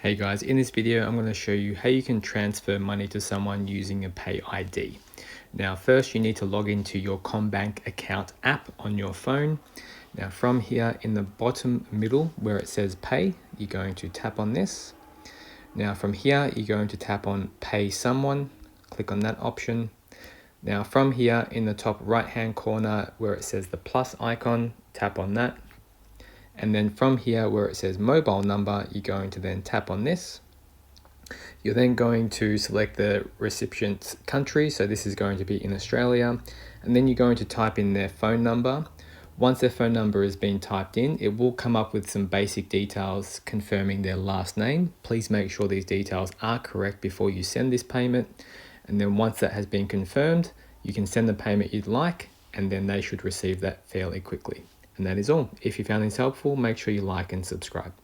Hey guys, in this video I'm going to show you how you can transfer money to someone using a PayID. Now first you need to log into your Commbank account app on your phone. Now from here in the bottom middle where it says pay, you're going to tap on this. Now from here you're going to tap on pay someone, click on that option. Now from here in the top right hand corner where it says the plus icon, tap on that. And then from here where it says mobile number, you're going to then tap on this. You're then going to select the recipient's country. So this is going to be in Australia. And then you're going to type in their phone number. Once their phone number has been typed in, it will come up with some basic details confirming their last name. Please make sure these details are correct before you send this payment. And then once that has been confirmed, you can send the payment you'd like, and then they should receive that fairly quickly. And that is all. If you found this helpful, make sure you like and subscribe.